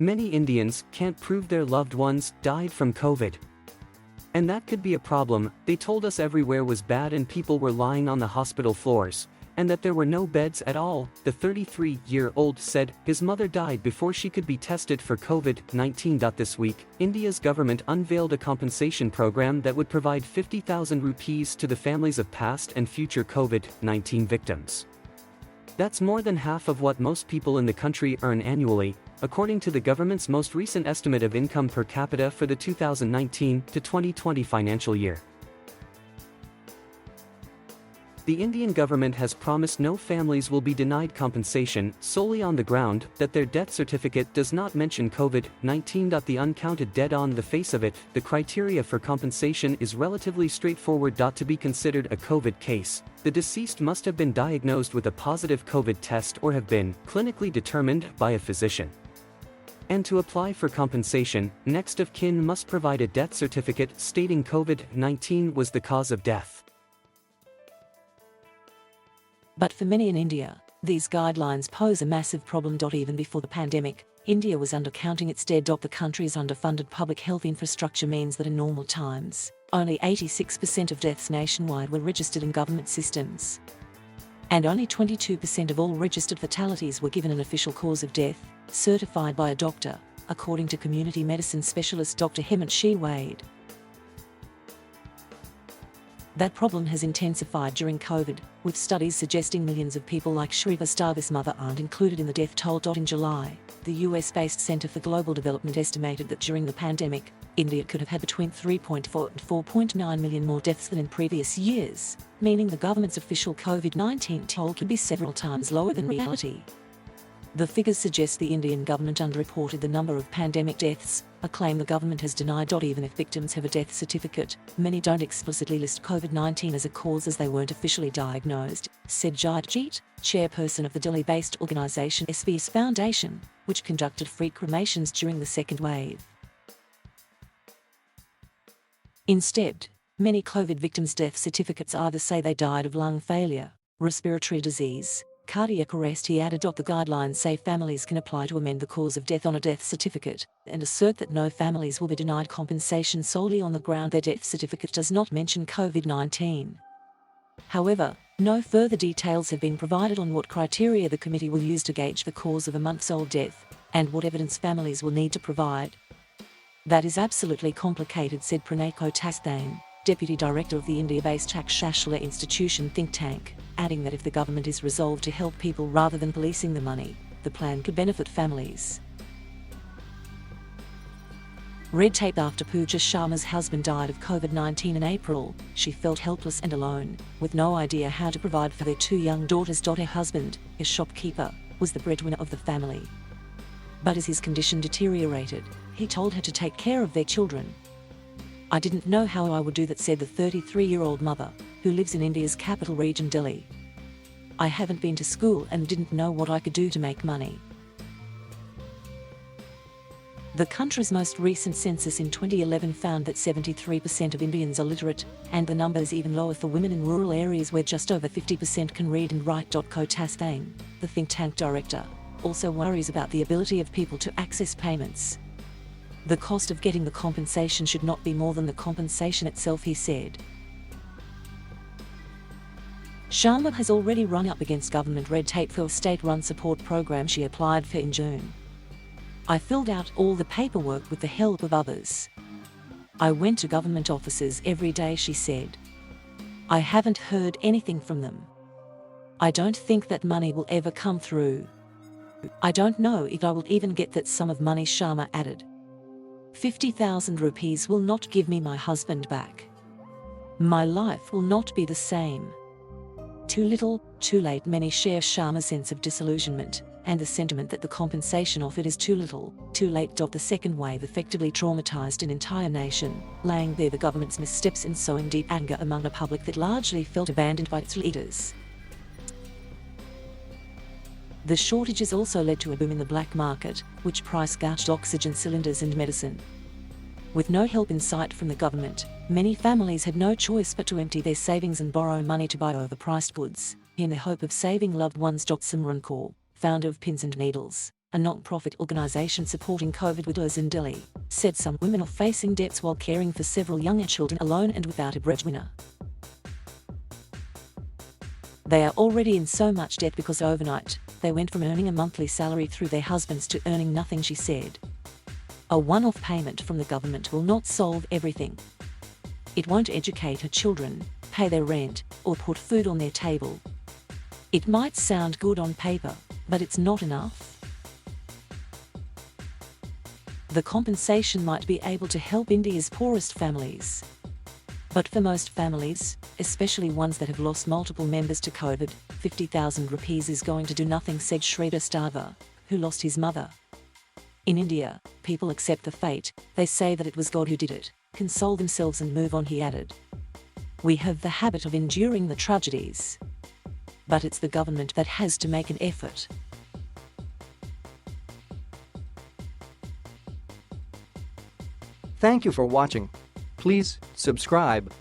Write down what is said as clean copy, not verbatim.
Many Indians can't prove their loved ones died from COVID. And that could be a problem. They told us everywhere was bad and people were lying on the hospital floors, and that there were no beds at all, the 33-year-old said. His mother died before she could be tested for COVID-19. This week, India's government unveiled a compensation program that would provide 50,000 rupees to the families of past and future COVID-19 victims. That's more than half of what most people in the country earn annually, according to the government's most recent estimate of income per capita for the 2019 to 2020 financial year. The Indian government has promised no families will be denied compensation solely on the ground that their death certificate does not mention COVID-19. The uncounted dead on the face of it. The criteria for compensation is relatively straightforward. To be considered a COVID case, the deceased must have been diagnosed with a positive COVID test or have been clinically determined by a physician. And to apply for compensation, next of kin must provide a death certificate stating COVID-19 was the cause of death. But for many in India, these guidelines pose a massive problem. Even before the pandemic, India was undercounting its dead. The country's underfunded public health infrastructure means that in normal times, only 86% of deaths nationwide were registered in government systems. And only 22% of all registered fatalities were given an official cause of death, certified by a doctor, according to community medicine specialist Dr. Hemant Wade. That problem has intensified during COVID, with studies suggesting millions of people like Srivastava's mother aren't included in the death toll. In July, the US-based Center for Global Development estimated that during the pandemic, India could have had between 3.4 and 4.9 million more deaths than in previous years, meaning the government's official COVID-19 toll could be several times lower than reality. The figures suggest the Indian government underreported the number of pandemic deaths, a claim the government has denied. Even if victims have a death certificate, many don't explicitly list COVID-19 as a cause as they weren't officially diagnosed, said said.His, chairperson of the Delhi-based organisation SVS Foundation, which conducted free cremations during the second wave. Instead, many COVID victims' death certificates either say they died of lung failure, respiratory disease, cardiac arrest. He added, the guidelines say families can apply to amend the cause of death on a death certificate, and assert that no families will be denied compensation solely on the ground their death certificate does not mention COVID-19. However, no further details have been provided on what criteria the committee will use to gauge the cause of a months-old death, and what evidence families will need to provide. That is absolutely complicated, said Pranay Kotasthane, Deputy Director of the India-based Takshashila Institution think tank, adding that if the government is resolved to help people rather than policing the money, the plan could benefit families. Red tape. After Pooja Sharma's husband died of COVID-19 in April, she felt helpless and alone, with no idea how to provide for their two young daughters. Her husband, a shopkeeper, was the breadwinner of the family. But as his condition deteriorated, he told her to take care of their children. I didn't know how I would do that, said the 33-year-old mother, who lives in India's capital region Delhi. I haven't been to school and didn't know what I could do to make money. The country's most recent census in 2011 found that 73% of Indians are literate, and the number is even lower for women in rural areas where just over 50% can read and write. Kotasthane, the think tank director, also worries about the ability of people to access payments. The cost of getting the compensation should not be more than the compensation itself, he said. Sharma has already run up against government red tape for a state-run support program she applied for in June. I filled out all the paperwork with the help of others. I went to government offices every day, she said. I haven't heard anything from them. I don't think that money will ever come through. I don't know if I will even get that sum of money, Sharma added. 50,000 rupees will not give me my husband back. My life will not be the same. Too little, too late. Many share Sharma's sense of disillusionment, and the sentiment that the compensation offered is too little, too late. The second wave effectively traumatized an entire nation, laying bare the government's missteps and sowing deep anger among a public that largely felt abandoned by its leaders. The shortages also led to a boom in the black market, which price gouged oxygen cylinders and medicine. With no help in sight from the government, many families had no choice but to empty their savings and borrow money to buy overpriced goods, in the hope of saving loved ones. Simran Kaur, founder of Pins and Needles, a non-profit organisation supporting COVID widows in Delhi, said some women are facing debts while caring for several younger children alone and without a breadwinner. They are already in so much debt because overnight, they went from earning a monthly salary through their husbands to earning nothing, she said. A one-off payment from the government will not solve everything. It won't educate her children, pay their rent, or put food on their table. It might sound good on paper, but it's not enough. The compensation might be able to help India's poorest families. But for most families, especially ones that have lost multiple members to COVID, 50,000 rupees is going to do nothing, said Sridhar Stava, who lost his mother. In India, people accept the fate, they say that it was God who did it, console themselves and move on, he added. We have the habit of enduring the tragedies. But it's the government that has to make an effort. Thank you for watching. Please subscribe.